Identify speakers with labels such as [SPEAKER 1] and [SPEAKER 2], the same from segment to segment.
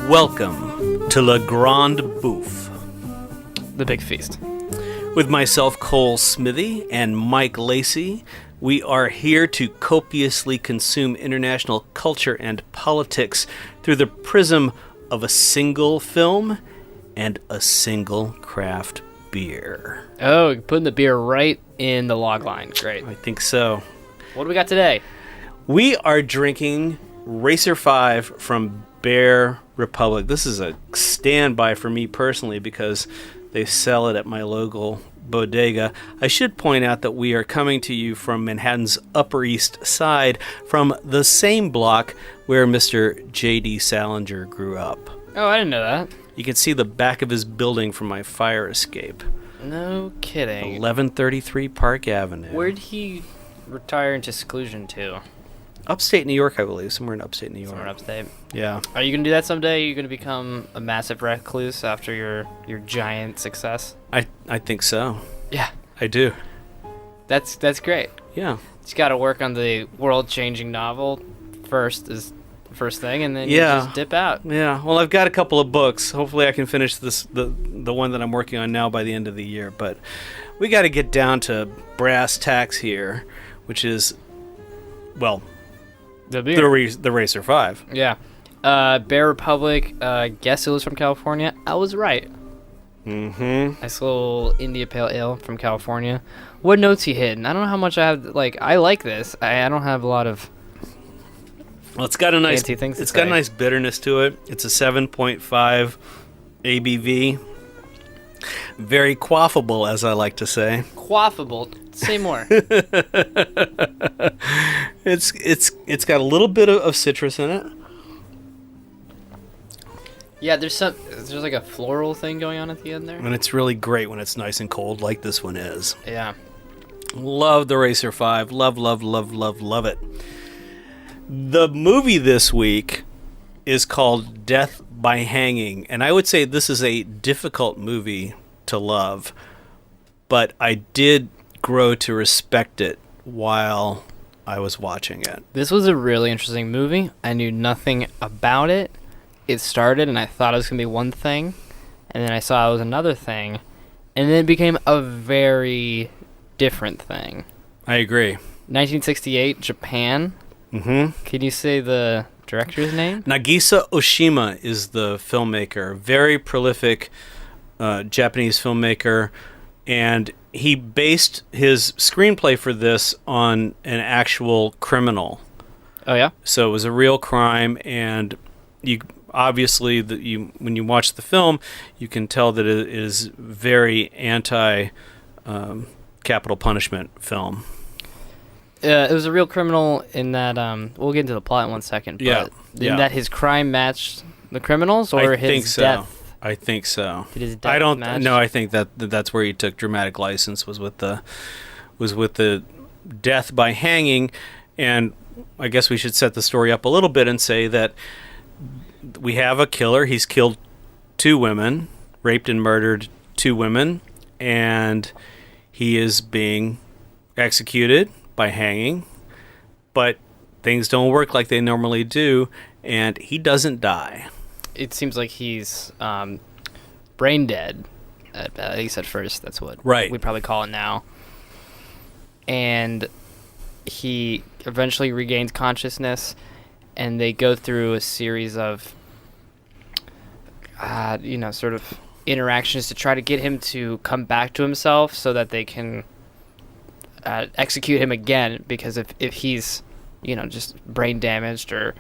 [SPEAKER 1] Welcome to Le Grand Bouffe.
[SPEAKER 2] The Big Feast.
[SPEAKER 1] With myself, Cole Smithy, and Mike Lacey, we are here to copiously consume international culture and politics through the prism of a single film and a single craft beer.
[SPEAKER 2] Oh, putting the beer right in the log line. Great.
[SPEAKER 1] I think so.
[SPEAKER 2] What do we got today?
[SPEAKER 1] We are drinking Racer 5 from Bear Republic. This is a standby for me personally because they sell it at my local bodega. I should point out that we are coming to you from Manhattan's Upper East Side, from the same block where Mr. J.D. Salinger grew up.
[SPEAKER 2] Oh, I didn't know that.
[SPEAKER 1] You can see the back of his building from my fire escape.
[SPEAKER 2] No kidding.
[SPEAKER 1] 1133 Park Avenue.
[SPEAKER 2] Where'd he retire into seclusion to?
[SPEAKER 1] Upstate New York, I believe. Somewhere in upstate New York.
[SPEAKER 2] Somewhere upstate.
[SPEAKER 1] Yeah.
[SPEAKER 2] Are you going to do that someday? Are you going to become a massive recluse after your giant success?
[SPEAKER 1] I think so.
[SPEAKER 2] Yeah.
[SPEAKER 1] I do.
[SPEAKER 2] That's great.
[SPEAKER 1] Yeah.
[SPEAKER 2] Just got to work on the world-changing novel first thing, and then you just dip out.
[SPEAKER 1] Yeah. Well, I've got a couple of books. Hopefully I can finish the one that I'm working on now by the end of the year. But we got to get down to brass tacks here, which is, well,
[SPEAKER 2] the beer.
[SPEAKER 1] The Racer 5.
[SPEAKER 2] Yeah. Bear Republic, guess it was from California. I was right.
[SPEAKER 1] Mm-hmm.
[SPEAKER 2] Nice little India Pale Ale from California. What notes he hitting? I don't know how much I have. I like this. I don't have a lot of.
[SPEAKER 1] Well, it's got a nice.
[SPEAKER 2] Fancy things to
[SPEAKER 1] It's got a
[SPEAKER 2] say.
[SPEAKER 1] nice bitterness to it. It's a 7.5 ABV. Very quaffable, as I like to say.
[SPEAKER 2] Quaffable. Say more.
[SPEAKER 1] It's got a little bit of citrus in it.
[SPEAKER 2] Yeah, there's like a floral thing going on at the end there.
[SPEAKER 1] And it's really great when it's nice and cold like this one is.
[SPEAKER 2] Yeah.
[SPEAKER 1] Love the Racer 5. Love, love, love, love, love it. The movie this week is called Death by Hanging. And I would say this is a difficult movie to love. But I did grow to respect it while I was watching it.
[SPEAKER 2] This was a really interesting movie. I knew nothing about it. It started and I thought it was going to be one thing. And then I saw it was another thing. And then it became a very different thing.
[SPEAKER 1] I agree.
[SPEAKER 2] 1968, Japan.
[SPEAKER 1] Mm-hmm.
[SPEAKER 2] Can you say the director's name?
[SPEAKER 1] Nagisa Oshima is the filmmaker. Very prolific Japanese filmmaker. And he based his screenplay for this on an actual criminal.
[SPEAKER 2] Oh, yeah?
[SPEAKER 1] So it was a real crime, and you obviously, when you watch the film, you can tell that it is very anti-capital punishment film.
[SPEAKER 2] It was a real criminal in that, we'll get into the plot in 1 second, but in that his crime matched the criminals, or his death?
[SPEAKER 1] I think so.
[SPEAKER 2] Did his death
[SPEAKER 1] I don't
[SPEAKER 2] match?
[SPEAKER 1] know. I think that's where he took dramatic license was with the death by hanging, and I guess we should set the story up a little bit and say that we have a killer. He's killed 2 women, raped and murdered 2 women, and he is being executed by hanging, but things don't work like they normally do, and he doesn't die.
[SPEAKER 2] It seems like he's brain dead, at least at first. That's what we'd probably call it now. And he eventually regains consciousness, and they go through a series of, sort of interactions to try to get him to come back to himself so that they can execute him again, because if he's, just brain damaged, or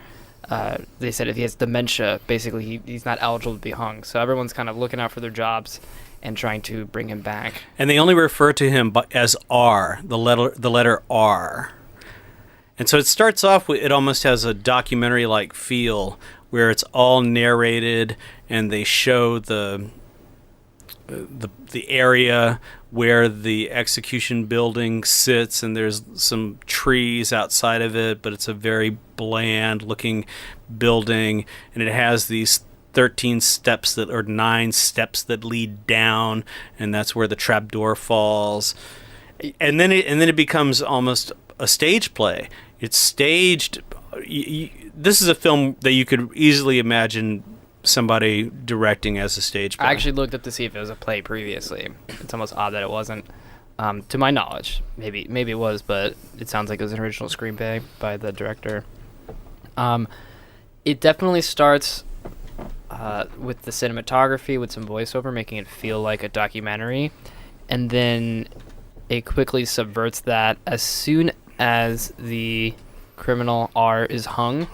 [SPEAKER 2] they said if he has dementia, basically he's not eligible to be hung. So everyone's kind of looking out for their jobs and trying to bring him back.
[SPEAKER 1] And they only refer to him as R, the letter R. And so it starts off with, it almost has a documentary-like feel where it's all narrated and they show the area where the execution building sits, and there's some trees outside of it, but it's a very bland looking building, and it has these 13 steps that or 9 steps that lead down, and that's where the trapdoor falls. And then it becomes almost a stage play. It's staged. This is a film that you could easily imagine somebody directing as a stage play.
[SPEAKER 2] I actually looked up to see if it was a play previously. It's almost odd that it wasn't. To my knowledge, maybe it was, but it sounds like it was an original screenplay by the director. It definitely starts with the cinematography, with some voiceover, making it feel like a documentary, and then it quickly subverts that as soon as the criminal R is hung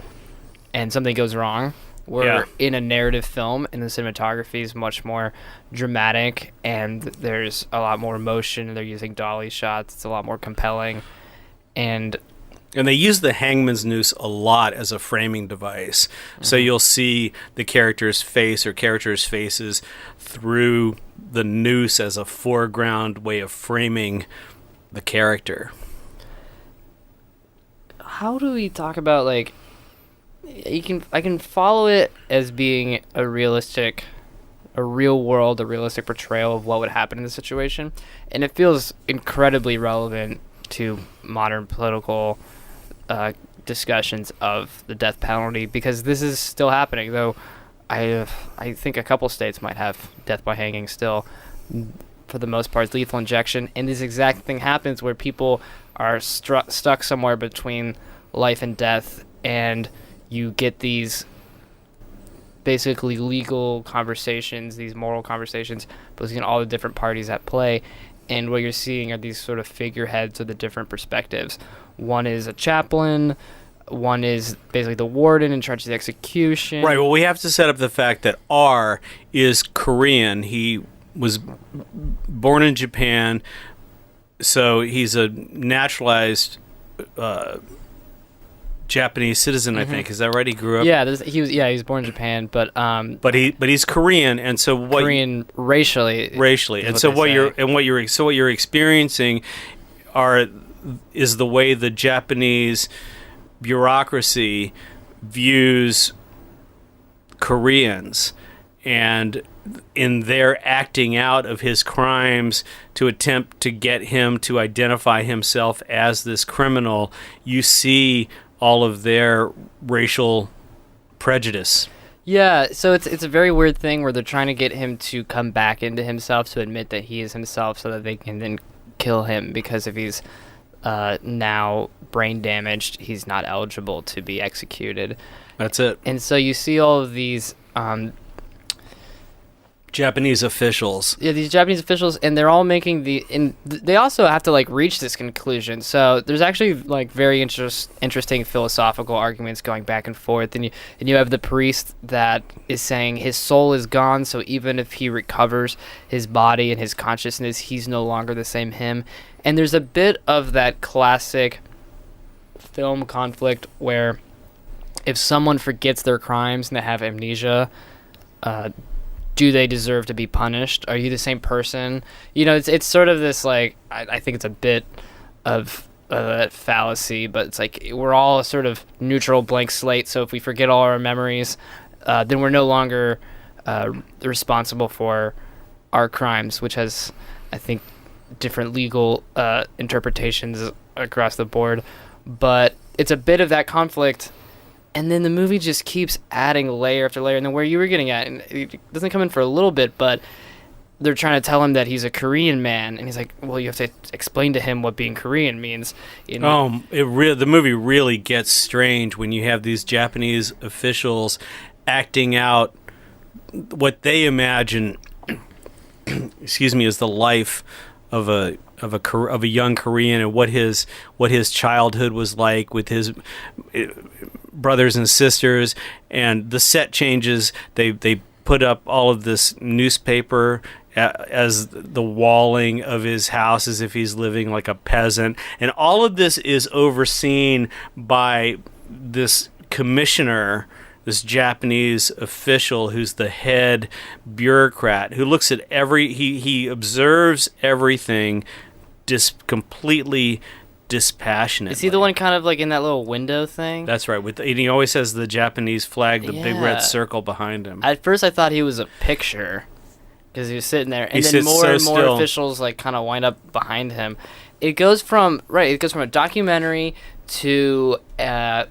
[SPEAKER 2] and something goes wrong. We're in a narrative film, and the cinematography is much more dramatic, and there's a lot more emotion. They're using dolly shots. It's a lot more compelling. And
[SPEAKER 1] they use the hangman's noose a lot as a framing device. Mm-hmm. So you'll see the character's face or characters' faces through the noose as a foreground way of framing the character.
[SPEAKER 2] How do we talk about, like, I can follow it as being a realistic portrayal of what would happen in the situation, and it feels incredibly relevant to modern political discussions of the death penalty, because this is still happening, though I think a couple states might have death by hanging still. For the most part, it's lethal injection, and this exact thing happens where people are stuck somewhere between life and death, and you get these basically legal conversations, these moral conversations between all the different parties at play, and what you're seeing are these sort of figureheads of the different perspectives. One is a chaplain, one is basically the warden in charge of the execution.
[SPEAKER 1] Right, well, we have to set up the fact that R is Korean. He was born in Japan, so he's a naturalized Japanese citizen, I think. Is that right? He grew up.
[SPEAKER 2] Yeah, he was born in Japan, but
[SPEAKER 1] he's Korean, and so
[SPEAKER 2] Korean racially,
[SPEAKER 1] and so what you're experiencing is the way the Japanese bureaucracy views Koreans, and in their acting out of his crimes to attempt to get him to identify himself as this criminal, you see all of their racial prejudice.
[SPEAKER 2] Yeah, so it's a very weird thing where they're trying to get him to come back into himself, to admit that he is himself, so that they can then kill him, because if he's now brain damaged, he's not eligible to be executed.
[SPEAKER 1] That's it.
[SPEAKER 2] And so you see all of these
[SPEAKER 1] Japanese officials.
[SPEAKER 2] Yeah, these Japanese officials, and they're all making they also have to, like, reach this conclusion. So there's actually, like, very interesting philosophical arguments going back and forth. And you have the priest that is saying his soul is gone, so even if he recovers his body and his consciousness, he's no longer the same him. And there's a bit of that classic film conflict where if someone forgets their crimes and they have amnesia, do they deserve to be punished? Are you the same person? You know, it's sort of this, like, I think it's a bit of a fallacy, but it's like we're all a sort of neutral blank slate, so if we forget all our memories, then we're no longer responsible for our crimes, which has, I think, different legal interpretations across the board. But it's a bit of that conflict. And then the movie just keeps adding layer after layer. And then where you were getting at, and it doesn't come in for a little bit, but they're trying to tell him that he's a Korean man. And he's like, well, you have to explain to him what being Korean means. You know?
[SPEAKER 1] The movie really gets strange when you have these Japanese officials acting out what they imagine, is the life of a young Korean, and what his childhood was like with his brothers and sisters. And the set changes. They put up all of this newspaper as the walling of his house, as if he's living like a peasant. And all of this is overseen by this commissioner, this Japanese official who's the head bureaucrat, who looks at he observes everything just completely dispassionate.
[SPEAKER 2] Is he the one kind of like in that little window thing?
[SPEAKER 1] That's right. And he always has the Japanese flag, the big
[SPEAKER 2] Yeah.
[SPEAKER 1] red circle behind him.
[SPEAKER 2] At first, I thought he was a picture because he was sitting there, and
[SPEAKER 1] He
[SPEAKER 2] then
[SPEAKER 1] sits
[SPEAKER 2] more
[SPEAKER 1] so
[SPEAKER 2] and more
[SPEAKER 1] still.
[SPEAKER 2] officials like kind of wind up behind him. It goes from a documentary to a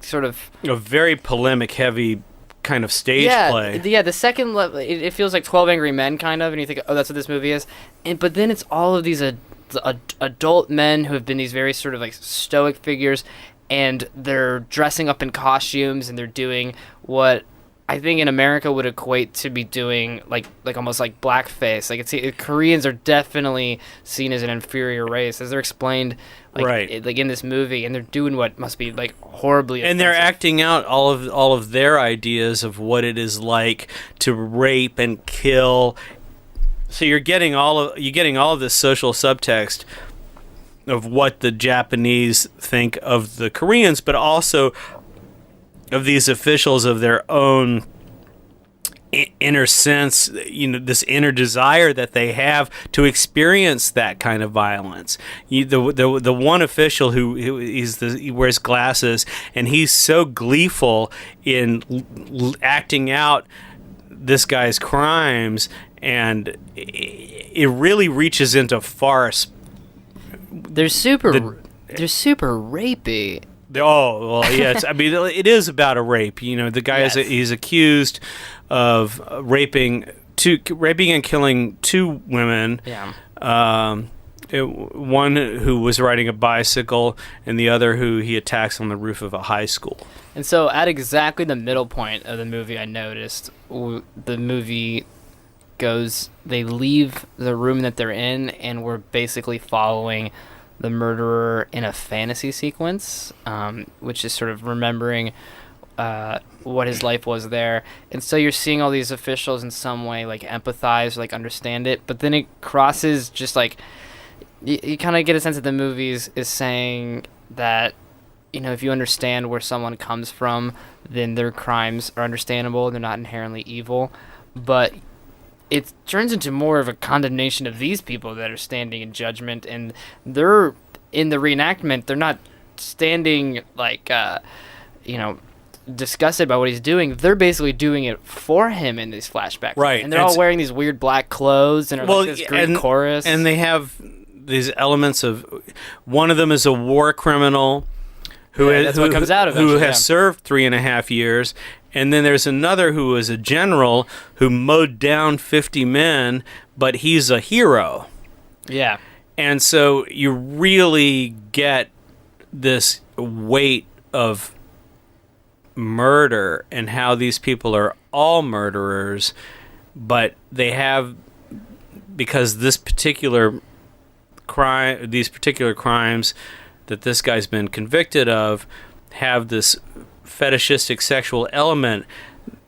[SPEAKER 2] sort of
[SPEAKER 1] A very polemic, heavy kind of stage play.
[SPEAKER 2] The second level, it feels like 12 Angry Men kind of, and you think, oh, that's what this movie is. But then it's all of these adult men who have been these very sort of like stoic figures, and they're dressing up in costumes, and they're doing what I think in America would equate to be doing like almost like blackface. Like Koreans are definitely seen as an inferior race, as they're explained like in this movie, and they're doing what must be like horribly
[SPEAKER 1] and they're
[SPEAKER 2] offensive.
[SPEAKER 1] acting out all of their ideas of what it is like to rape and kill. So you're getting all of this social subtext of what the Japanese think of the Koreans, but also of these officials, of their own inner sense, this inner desire that they have to experience that kind of violence. The one official who he wears glasses, and he's so gleeful in acting out this guy's crimes, and it really reaches into farce.
[SPEAKER 2] They're super rapey.
[SPEAKER 1] Oh, well, yeah. I mean, it is about a rape. The guy he's accused of raping and killing two women.
[SPEAKER 2] Yeah.
[SPEAKER 1] One who was riding a bicycle, and the other who he attacks on the roof of a high school.
[SPEAKER 2] And so at exactly the middle point of the movie, I noticed the movie goes, they leave the room that they're in, and we're basically following the murderer in a fantasy sequence, which is sort of remembering what his life was there. And so you're seeing all these officials in some way like empathize, like understand it, but then it crosses just like you kind of get a sense that the movie is saying that, if you understand where someone comes from, then their crimes are understandable, they're not inherently evil. But it turns into more of a condemnation of these people that are standing in judgment, and they're in the reenactment. They're not standing like, disgusted by what he's doing. They're basically doing it for him in these flashbacks,
[SPEAKER 1] right?
[SPEAKER 2] And they're all wearing these weird black clothes and are like this Greek chorus,
[SPEAKER 1] and they have these elements of. One of them is a war criminal who has served 3.5 years. And then there's another who is a general who mowed down 50 men, but he's a hero.
[SPEAKER 2] Yeah.
[SPEAKER 1] And so you really get this weight of murder and how these people are all murderers, but they have, because these particular crimes that this guy's been convicted of have this fetishistic sexual element,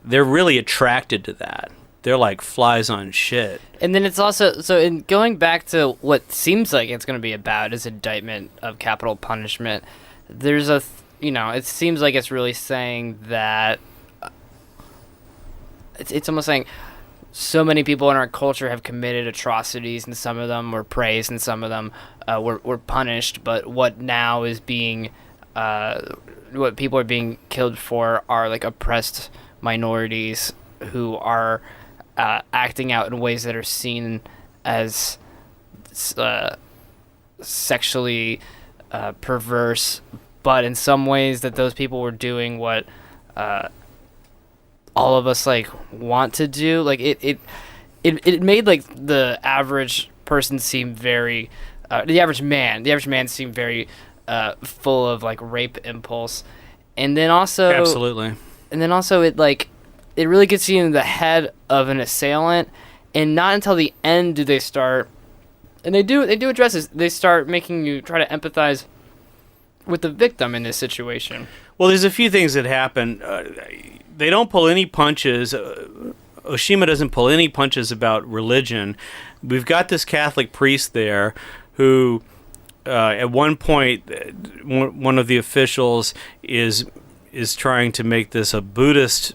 [SPEAKER 1] they're really attracted to that. They're like flies on shit.
[SPEAKER 2] And then it's also, so in going back to what seems like it's going to be about is indictment of capital punishment, there's it seems like it's really saying that it's almost saying so many people in our culture have committed atrocities, and some of them were praised and some of them were punished, but what now is being what people are being killed for are like oppressed minorities who are acting out in ways that are seen as sexually perverse, but in some ways that those people were doing what all of us like want to do. Like it made like the average person seem very the average man seemed very full of like rape impulse. And then also
[SPEAKER 1] absolutely,
[SPEAKER 2] it really gets you in the head of an assailant, and not until the end do they start, and they do address this, they start making you try to empathize with the victim in this situation.
[SPEAKER 1] Well, there's a few things that happen. They don't pull any punches. Oshima doesn't pull any punches about religion. We've got this Catholic priest there who, at one point, one of the officials is trying to make this a Buddhist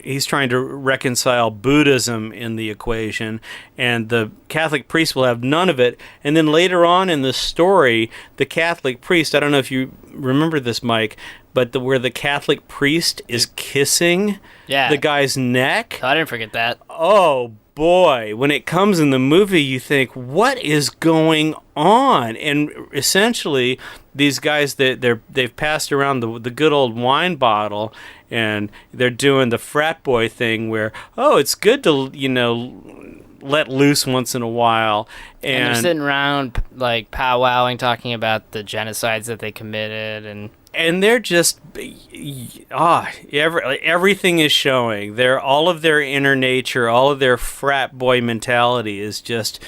[SPEAKER 1] he's trying to reconcile Buddhism in the equation, and the Catholic priest will have none of it. And then later on in the story, the Catholic priest, I don't know if you remember this, Mike, but where the Catholic priest is kissing the guy's neck.
[SPEAKER 2] I didn't forget that.
[SPEAKER 1] Oh boy, when it comes in the movie, you think, what is going on? And essentially, these guys, they've passed around the good old wine bottle, and they're doing the frat boy thing where, oh, it's good to, let loose once in a while.
[SPEAKER 2] And they're sitting around, like, powwowing, talking about the genocides that they committed,
[SPEAKER 1] and they're just everything is showing. All of their inner nature, all of their frat boy mentality is just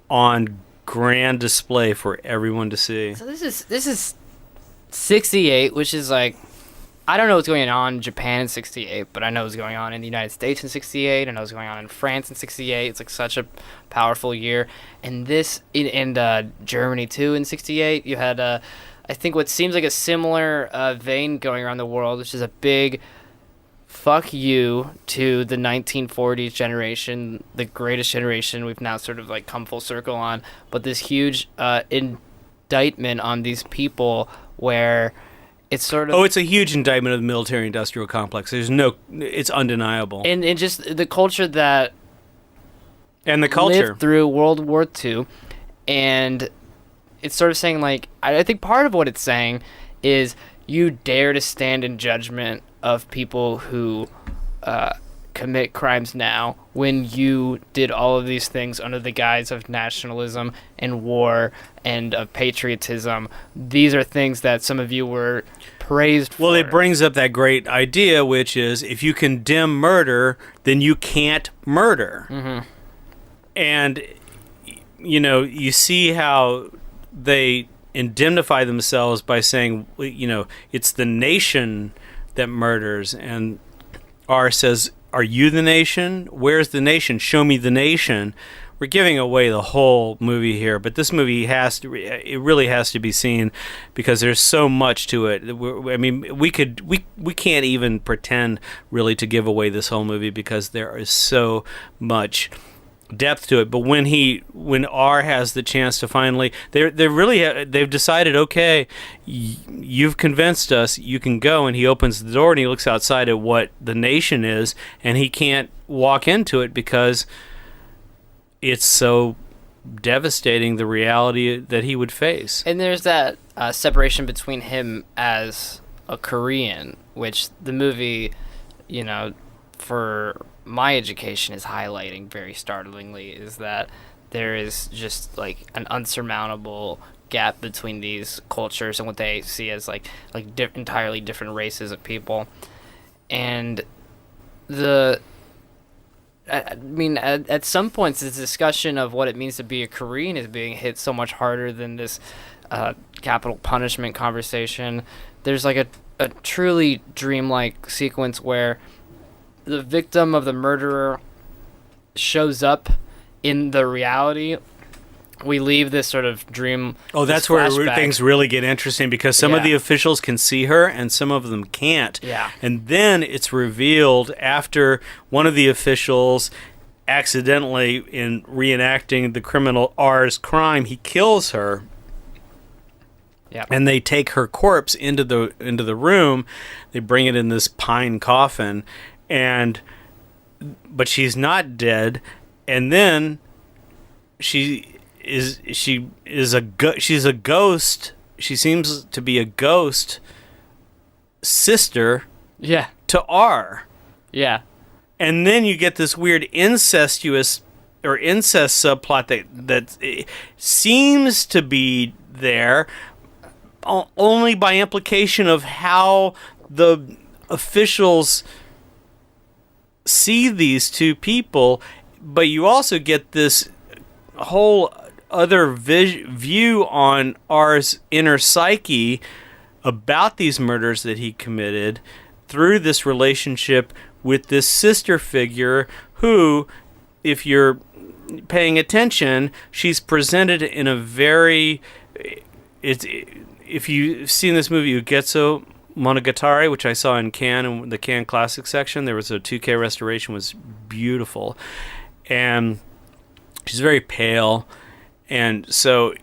[SPEAKER 1] on grand display for everyone to see.
[SPEAKER 2] So this is 68, which is like, I don't know what's going on in Japan in 68, but I know what's going on in the United States in 68. I know what's going on in France in 68. It's like such a powerful year. And this in Germany too in 68, you had I think what seems like a similar vein going around the world, which is a big fuck you to the 1940s generation, the greatest generation we've now sort of like come full circle on, but this huge indictment on these people where it's sort of...
[SPEAKER 1] Oh, it's a huge indictment of the military-industrial complex. It's undeniable.
[SPEAKER 2] And just the culture that...
[SPEAKER 1] And the culture.
[SPEAKER 2] Lived through World War II, and... It's sort of saying, like, I think part of what it's saying is you dare to stand in judgment of people who commit crimes now when you did all of these things under the guise of nationalism and war and of patriotism. These are things that some of you were praised for.
[SPEAKER 1] Well, it brings up that great idea, which is if you condemn murder, then you can't murder.
[SPEAKER 2] Mm-hmm.
[SPEAKER 1] And, you see how... they indemnify themselves by saying, it's the nation that murders. And R says, are you the nation? Where's the nation? Show me the nation. We're giving away the whole movie here, but this movie it really has to be seen because there's so much to it. I mean, we can't even pretend really to give away this whole movie because there is so much depth to it. But when R has the chance to finally, they've decided, okay, you've convinced us, you can go, and he opens the door and he looks outside at what the nation is, and he can't walk into it because it's so devastating, the reality that he would face.
[SPEAKER 2] And there's that separation between him as a Korean, which the movie, for my education is highlighting very startlingly, is that there is just like an unsurmountable gap between these cultures and what they see as entirely different races of people. And at some points this discussion of what it means to be a Korean is being hit so much harder than this capital punishment conversation. There's like a truly dreamlike sequence where the victim of the murderer shows up in the reality. We leave this sort of dream.
[SPEAKER 1] Oh, that's where things really get interesting because some of the officials can see her and some of them can't.
[SPEAKER 2] Yeah.
[SPEAKER 1] And then it's revealed after one of the officials accidentally, in reenacting the criminal R's crime, he kills her.
[SPEAKER 2] Yeah.
[SPEAKER 1] And they take her corpse into the room. They bring it in this pine coffin. But she's not dead, and then she's a ghost. She seems to be a ghost sister to R.
[SPEAKER 2] Yeah.
[SPEAKER 1] And then you get this weird incest subplot that seems to be there only by implication of how the officials see these two people, but you also get this whole other view on R's inner psyche about these murders that he committed through this relationship with this sister figure who, if you're paying attention, she's presented in a very... if you've seen this movie, Ugetsu Monogatari, which I saw in Cannes, in the Cannes Classic section. There was a 2K restoration, was beautiful. And she's very pale. And so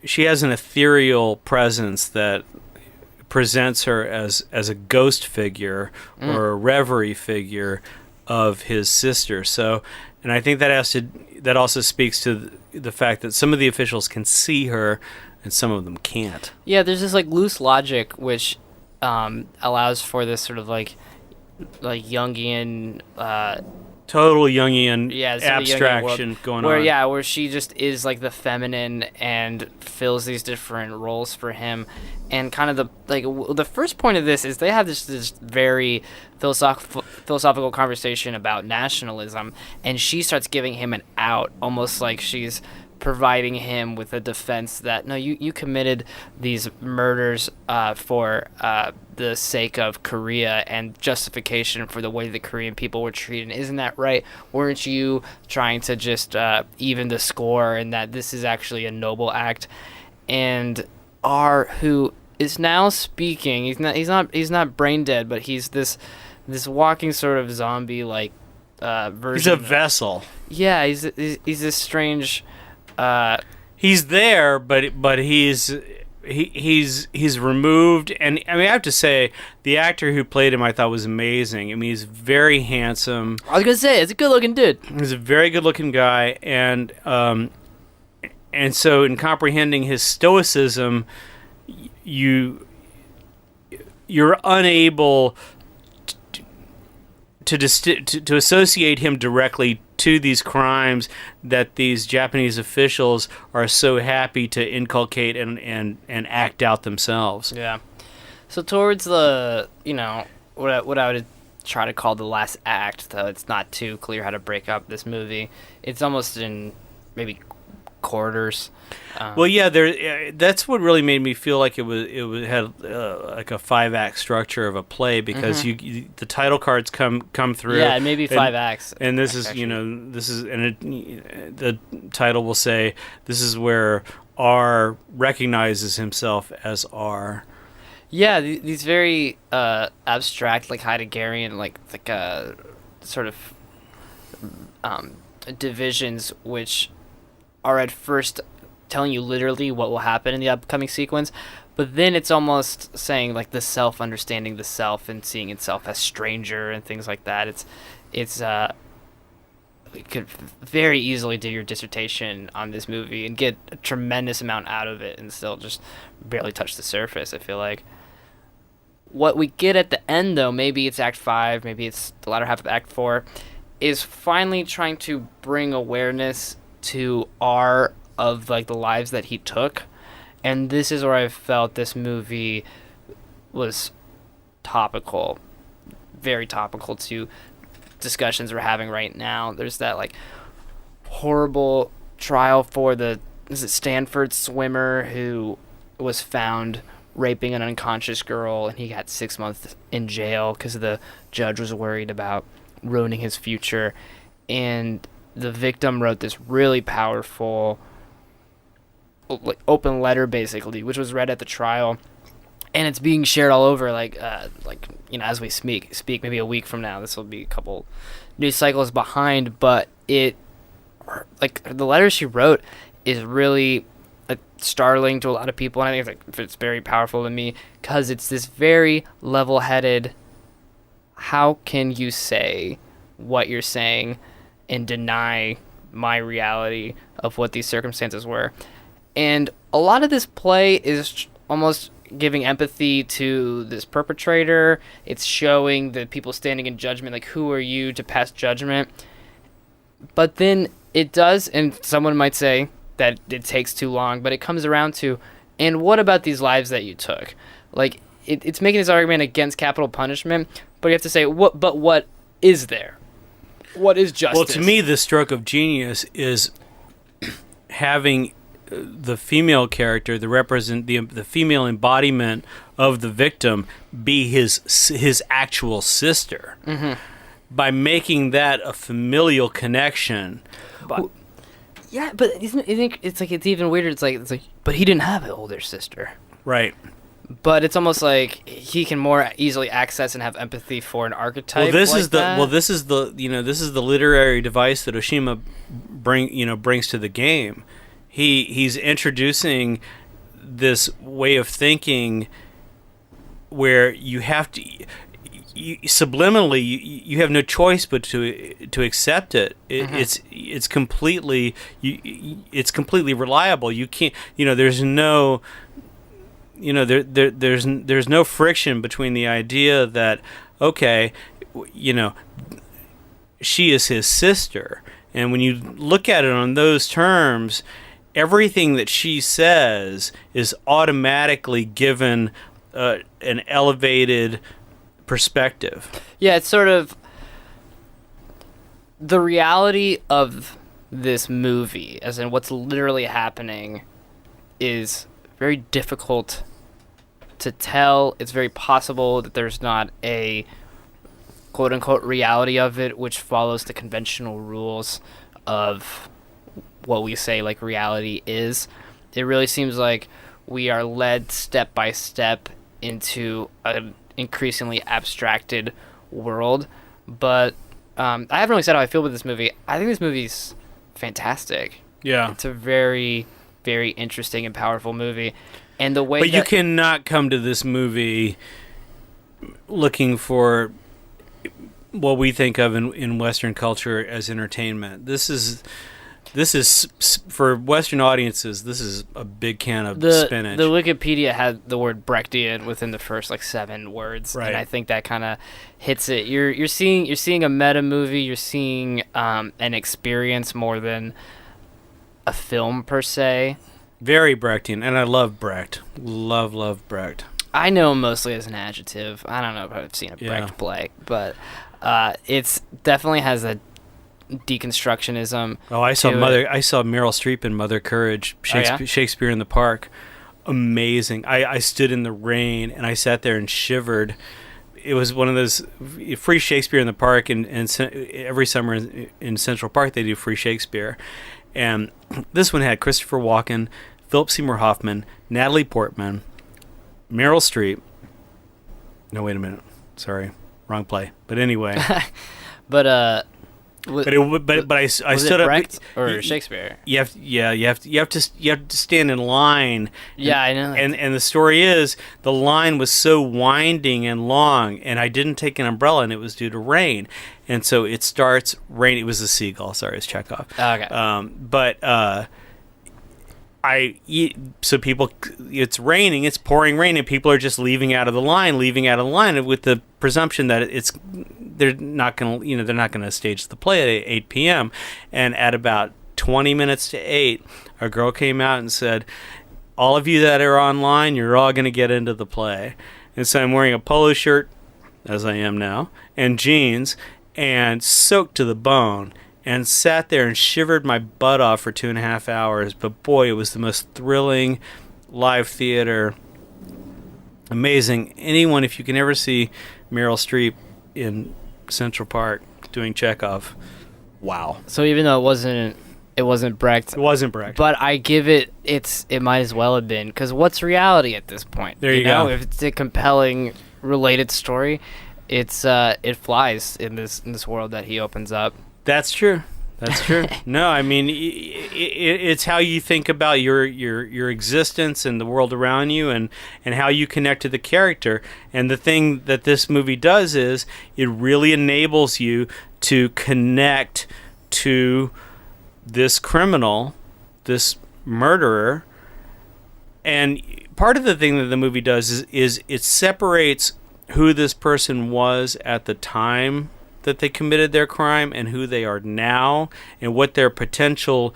[SPEAKER 1] she has an ethereal presence that presents her as a ghost figure or a reverie figure of his sister. So, and I think that also speaks to the fact that some of the officials can see her and some of them can't.
[SPEAKER 2] Yeah, there's this like loose logic which allows for this sort of like Jungian
[SPEAKER 1] Total Jungian
[SPEAKER 2] sort of
[SPEAKER 1] abstraction
[SPEAKER 2] Jungian
[SPEAKER 1] going
[SPEAKER 2] where,
[SPEAKER 1] on.
[SPEAKER 2] Yeah, where she just is like the feminine and fills these different roles for him. And kind of the first point of this is they have this very philosophical conversation about nationalism, and she starts giving him an out, almost like she's providing him with a defense that, no, you committed these murders for the sake of Korea and justification for the way the Korean people were treated. Isn't that right? Weren't you trying to just even the score, and that this is actually a noble act? And R, who is now speaking, he's not brain dead, but he's this walking sort of zombie like version.
[SPEAKER 1] He's a vessel.
[SPEAKER 2] Yeah, he's this strange.
[SPEAKER 1] He's there, but he's removed, and I mean, I have to say, the actor who played him I thought was amazing. I mean, he's very handsome.
[SPEAKER 2] I was gonna say, it's a good-looking dude.
[SPEAKER 1] He's a very good-looking guy, and so in comprehending his stoicism, you're unable to associate him directly to these crimes that these Japanese officials are so happy to inculcate and act out themselves.
[SPEAKER 2] Yeah. So towards the, what I would try to call the last act, though it's not too clear how to break up this movie. It's almost in maybe quarters.
[SPEAKER 1] Well, yeah, that's what really made me feel like it had like a 5-act structure of a play, because the title cards come through.
[SPEAKER 2] Yeah, maybe 5 acts.
[SPEAKER 1] And this is the title will say this is where R recognizes himself as R.
[SPEAKER 2] Yeah, these very abstract, like Heideggerian, like sort of divisions, which are at first telling you literally what will happen in the upcoming sequence, but then it's almost saying like the self understanding the self and seeing itself as stranger and things like that. You could very easily do your dissertation on this movie and get a tremendous amount out of it and still just barely touch the surface, I feel like. What we get at the end, though, maybe it's Act 5, maybe it's the latter half of Act 4, is finally trying to bring awareness to R of like the lives that he took. And this is where I felt this movie was topical, very topical to discussions we're having right now. There's that like horrible trial for is it Stanford swimmer who was found raping an unconscious girl, and he got 6 months in jail because the judge was worried about ruining his future. And the victim wrote this really powerful like open letter, basically, which was read at the trial, and it's being shared all over as we speak maybe a week from now. This will be a couple news cycles behind, but the letter she wrote is really startling to a lot of people, and I think it's very powerful to me because it's this very level-headed, how can you say what you're saying and deny my reality of what these circumstances were. And a lot of this play is almost giving empathy to this perpetrator. It's showing the people standing in judgment, like, who are you to pass judgment? But then it does, and someone might say that it takes too long, but it comes around to, and what about these lives that you took? Like, it's making this argument against capital punishment, but you have to say, what is there? What is justice?
[SPEAKER 1] Well, to me, the stroke of genius is having the female character, the female embodiment of the victim, be his actual sister, by making that a familial connection.
[SPEAKER 2] Yeah, but isn't it's like it's even weirder. It's like, but he didn't have an older sister,
[SPEAKER 1] right?
[SPEAKER 2] but it's almost like he can more easily access and have empathy for an archetype.
[SPEAKER 1] Well, this
[SPEAKER 2] like
[SPEAKER 1] is the
[SPEAKER 2] that.
[SPEAKER 1] well, this is the this is the literary device that Oshima brings to the game. He's introducing this way of thinking where you have to subliminally you have no choice but to accept it. It's completely it's completely reliable. You can't there's no there's no friction between the idea that okay, she is his sister, and when you look at it on those terms, everything that she says is automatically given an elevated perspective.
[SPEAKER 2] Yeah, it's sort of the reality of this movie, as in what's literally happening, is very difficult to tell. It's very possible that there's not a quote-unquote reality of it which follows the conventional rules of what we say like reality is. It really seems like we are led step by step into an increasingly abstracted world. But I haven't really said how I feel with this movie. I think this movie's fantastic.
[SPEAKER 1] Yeah.
[SPEAKER 2] It's a very, very interesting and powerful movie. And the way
[SPEAKER 1] But you cannot come to this movie looking for what we think of in Western culture as entertainment. This is for Western audiences. This is a big can of spinach.
[SPEAKER 2] The Wikipedia had the word Brechtian within the first 7 words,
[SPEAKER 1] right.
[SPEAKER 2] And I think that kind of hits it. You're seeing a meta movie. You're seeing an experience more than a film per se.
[SPEAKER 1] Very Brechtian, and I love Brecht. Love Brecht.
[SPEAKER 2] I know him mostly as an adjective. I don't know if I've seen a Brecht play, but it's definitely has a deconstructionism.
[SPEAKER 1] Oh, I saw Meryl Streep in Mother Courage, Shakespeare in the Park. Amazing. I stood in the rain and I sat there and shivered. It was one of those free Shakespeare in the Park, and every summer in Central Park they do free Shakespeare. And this one had Christopher Walken, Philip Seymour Hoffman, Natalie Portman, Meryl Streep. No, wait a minute. Sorry, wrong play. But anyway.
[SPEAKER 2] But
[SPEAKER 1] I stood
[SPEAKER 2] it
[SPEAKER 1] up.
[SPEAKER 2] Brecht or Shakespeare?
[SPEAKER 1] You have to stand in line.
[SPEAKER 2] Yeah, I know.
[SPEAKER 1] And the story is the line was so winding and long, and I didn't take an umbrella, and it was due to rain, and so it starts raining. It was a seagull. Sorry, it's Chekhov.
[SPEAKER 2] Okay.
[SPEAKER 1] So people, it's raining, it's pouring rain, and people are just leaving out of the line with the presumption that they're not gonna stage the play at 8 p.m. And at about 20 minutes to 8, a girl came out and said, "All of you that are online, you're all gonna get into the play." And so I'm wearing a polo shirt, as I am now, and jeans, and soaked to the bone, and sat there and shivered my butt off for 2.5 hours. But boy, it was the most thrilling live theater. Amazing. Anyone, if you can ever see Meryl Streep in Central Park doing Chekhov, wow.
[SPEAKER 2] So even though it wasn't Brecht.
[SPEAKER 1] It wasn't Brecht.
[SPEAKER 2] But I give it might as well have been, because what's reality at this point?
[SPEAKER 1] There you go.
[SPEAKER 2] If it's a compelling related story, it flies in this world that he opens up.
[SPEAKER 1] That's true. No, I mean, it's how you think about your existence and the world around you, and how you connect to the character. And the thing that this movie does is it really enables you to connect to this criminal, this murderer. And part of the thing that the movie does is it separates who this person was at the time that they committed their crime and who they are now, and what their potential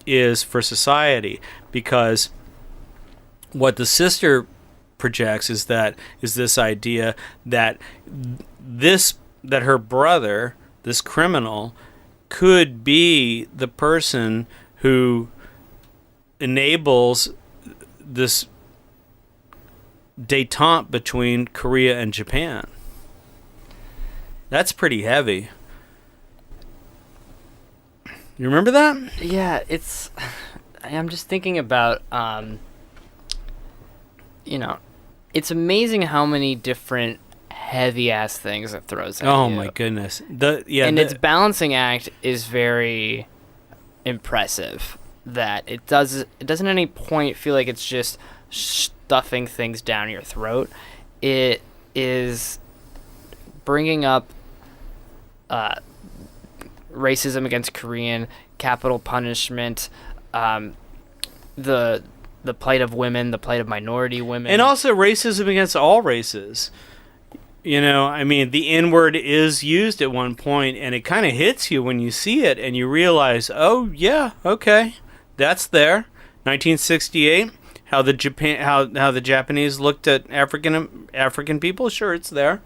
[SPEAKER 1] is for society. Because what the sister projects is this idea that her brother, this criminal, could be the person who enables this détente between Korea and Japan. That's pretty heavy. You remember that?
[SPEAKER 2] Yeah, I'm just thinking about, it's amazing how many different heavy ass things it throws at
[SPEAKER 1] Oh
[SPEAKER 2] you.
[SPEAKER 1] my goodness.
[SPEAKER 2] Its balancing act is very impressive. That it doesn't at any point feel like it's just stuffing things down your throat. It is bringing up racism against Korean, capital punishment, the plight of women, the plight of minority women,
[SPEAKER 1] and also racism against all races. You know, I mean, the N-word is used at one point, and it kind of hits you when you see it, and you realize, oh yeah, okay, that's there. 1968, how the Japanese looked at African people, sure, it's there.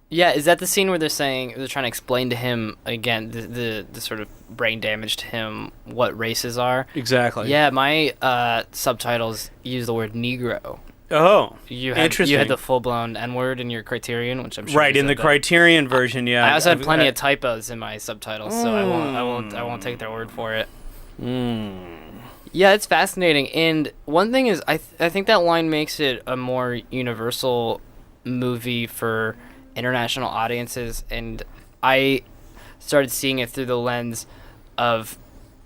[SPEAKER 2] Yeah, is that the scene where they're trying to explain to him again the sort of brain damage to him what races are?
[SPEAKER 1] Exactly.
[SPEAKER 2] Yeah, my subtitles use the word Negro.
[SPEAKER 1] Oh,
[SPEAKER 2] Interesting. You had the full-blown N-word in your Criterion, which I'm sure.
[SPEAKER 1] Right, in the Criterion version, yeah.
[SPEAKER 2] I also had plenty of typos in my subtitles, so I won't take their word for it. Yeah, it's fascinating. And one thing is, I think that line makes it a more universal movie for international audiences, and I started seeing it through the lens of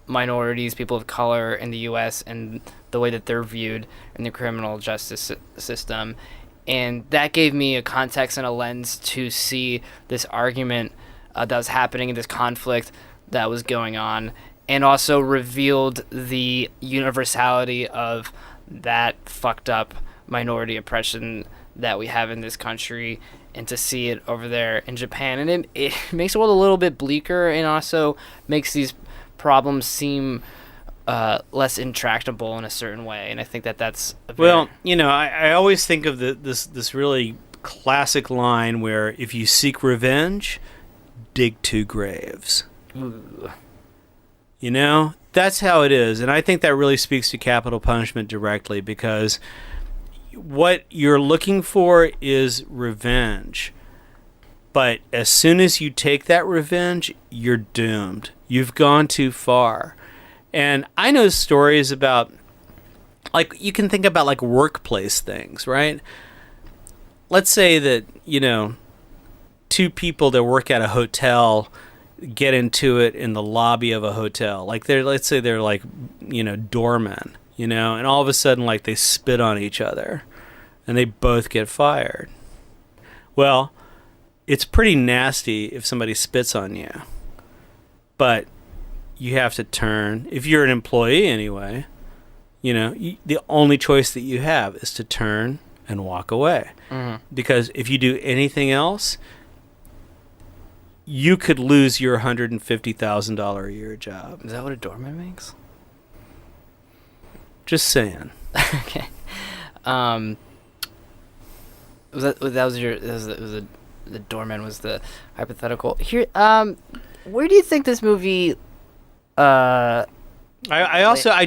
[SPEAKER 2] minorities, people of color in the U.S., and the way that they're viewed in the criminal justice system. And that gave me a context and a lens to see this argument that was happening, in this conflict that was going on, and also revealed the universality of that fucked up minority oppression that we have in this country, and to see it over there in Japan. And it makes the world a little bit bleaker, and also makes these problems seem less intractable in a certain way. And I think that's
[SPEAKER 1] well, you know, I always think of this really classic line where if you seek revenge, dig 2 graves.
[SPEAKER 2] Ooh.
[SPEAKER 1] You know, that's how it is. And I think that really speaks to capital punishment directly, because what you're looking for is revenge. But as soon as you take that revenge, you're doomed. You've gone too far. And I know stories about, like, you can think about like workplace things, right? Let's say that, you know, 2 people that work at a hotel get into it in the lobby of a hotel. Like, let's say they're like, you know, doormen, you know, and all of a sudden, like, they spit on each other and they both get fired. Well, it's pretty nasty if somebody spits on you, but you have to turn. If you're an employee anyway, you know, the only choice that you have is to turn and walk away. Mm-hmm. Because if you do anything else, you could lose your $150,000 a year job.
[SPEAKER 2] Is that what a doorman makes?
[SPEAKER 1] Just saying.
[SPEAKER 2] Okay. The doorman was the hypothetical. Here, where do you think this movie?
[SPEAKER 1] I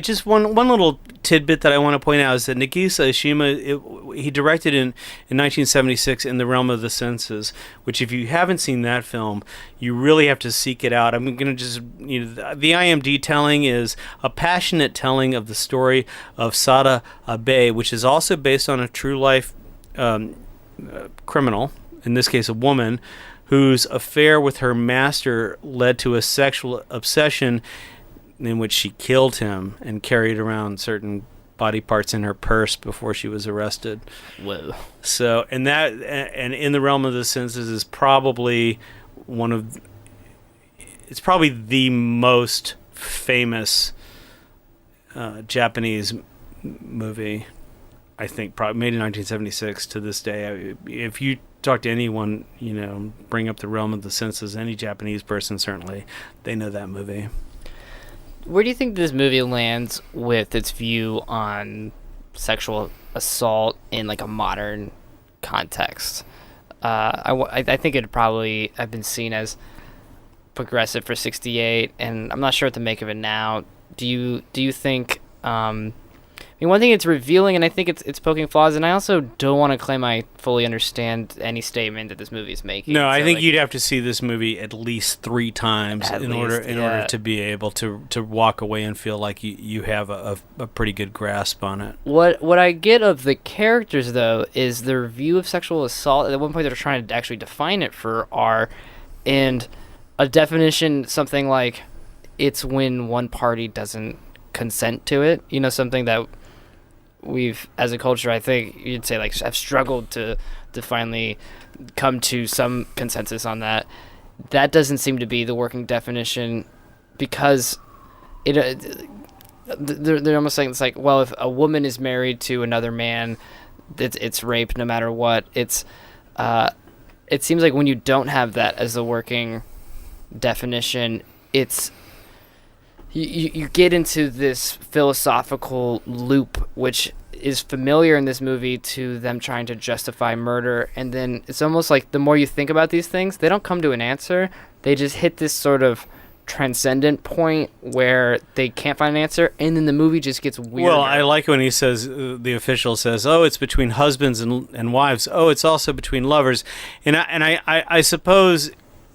[SPEAKER 1] just one little tidbit that I want to point out is that Nagisa Oshima, he directed in 1976 In the Realm of the Senses, which, if you haven't seen that film, you really have to seek it out. I'm going to just, you know, the IMDb telling is a passionate telling of the story of Sada Abe, which is also based on a true life criminal, in this case a woman, whose affair with her master led to a sexual obsession in which she killed him and carried around certain body parts in her purse before she was arrested.
[SPEAKER 2] Whoa.
[SPEAKER 1] So, and In the Realm of the Senses is probably it's probably the most famous Japanese movie, I think, probably made in 1976 to this day. If you talk to anyone, you know, bring up The Realm of the Senses, any Japanese person, certainly, they know that movie.
[SPEAKER 2] Where do you think this movie lands with its view on sexual assault in like a modern context? I think it'd probably have been seen as progressive for '68, and I'm not sure what to make of it now. Do you think mean, one thing it's revealing, and I think it's poking flaws, and I also don't want to claim I fully understand any statement that this movie is making.
[SPEAKER 1] No, I
[SPEAKER 2] So,
[SPEAKER 1] think
[SPEAKER 2] like,
[SPEAKER 1] you'd have to see this movie at least 3 times
[SPEAKER 2] At
[SPEAKER 1] in order
[SPEAKER 2] least,
[SPEAKER 1] to be able to walk away and feel like you have a pretty good grasp on it.
[SPEAKER 2] What I get of the characters, though, is their view of sexual assault. At one point, they're trying to actually define it for R, and a definition, something like, it's when one party doesn't consent to it. You know, something that we've, as a culture, I think you'd say, like, have struggled to finally come to some consensus on that. That doesn't seem to be the working definition, because they're almost saying it's like, well, if a woman is married to another man, it's rape no matter what. It seems like when you don't have that as the working definition, it's you get into this philosophical loop, which is familiar in this movie to them trying to justify murder. And then it's almost like the more you think about these things, they don't come to an answer. They just hit this sort of transcendent point where they can't find an answer, and then the movie just gets weird.
[SPEAKER 1] Well, I like when he says, the official says, "Oh, it's between husbands and wives. Oh, it's also between lovers," and I suppose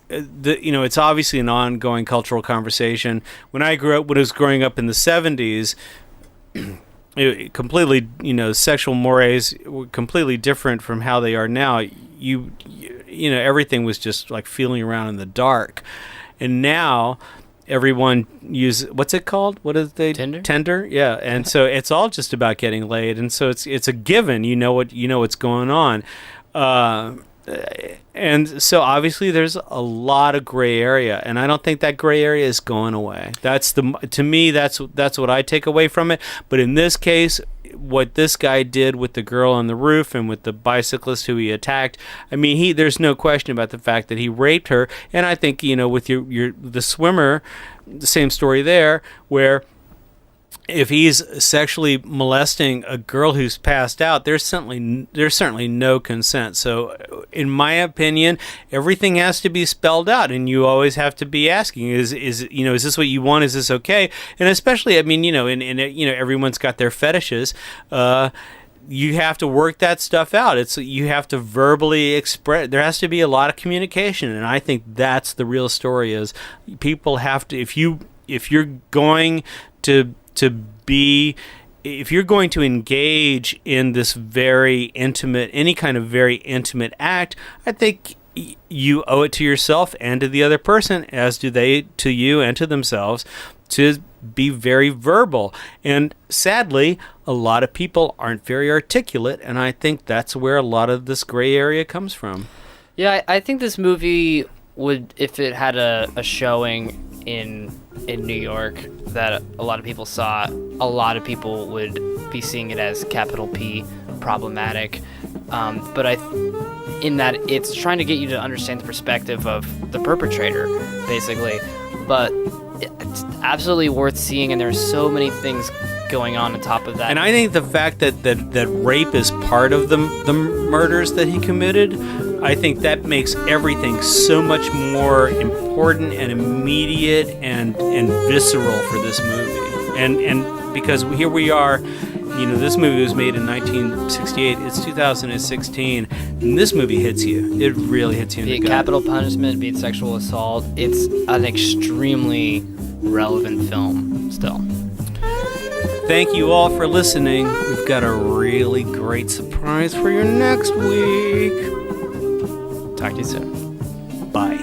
[SPEAKER 1] it's obviously an ongoing cultural conversation. When I was growing up in the 70s, completely, sexual mores were completely different from how they are now. Everything was just like feeling around in the dark. And now everyone uses, what's it called? What is they Tinder? Yeah. And so it's all just about getting laid. And so it's a given, what's going on. And so obviously there's a lot of gray area, and I don't think that gray area is going away. To me that's what I take away from it. But in this case, what this guy did with the girl on the roof and with the bicyclist who he attacked, I mean, there's no question about the fact that he raped her. And I think, with the swimmer, the same story there, where if he's sexually molesting a girl who's passed out, there's certainly no consent. So, in my opinion, everything has to be spelled out, and you always have to be asking: is this what you want? Is this okay? And especially, I mean, everyone's got their fetishes. You have to work that stuff out. You have to verbally express. There has to be a lot of communication, and I think that's the real story. Is people have to, if you're going to if you're going to engage in this any kind of very intimate act, I think you owe it to yourself and to the other person, as do they to you and to themselves, to be very verbal. And sadly, a lot of people aren't very articulate, and I think that's where a lot of this gray area comes from.
[SPEAKER 2] Yeah, I think this movie would, if it had a showing in New York that a lot of people saw, a lot of people would be seeing it as capital P problematic. But in that it's trying to get you to understand the perspective of the perpetrator, basically. But it's absolutely worth seeing, and there's so many things going on top of that.
[SPEAKER 1] And I think the fact that rape is part of the murders that he committed, I think that makes everything so much more important and immediate and visceral for this movie. And because here we are, this movie was made in 1968. It's 2016, and this movie hits you. It really hits you in the gut.
[SPEAKER 2] Capital punishment, be it sexual assault. It's an extremely relevant film still.
[SPEAKER 1] Thank you all for listening. We've got a really great surprise for you next week.
[SPEAKER 2] Talk to you soon.
[SPEAKER 1] Bye.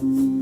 [SPEAKER 3] you.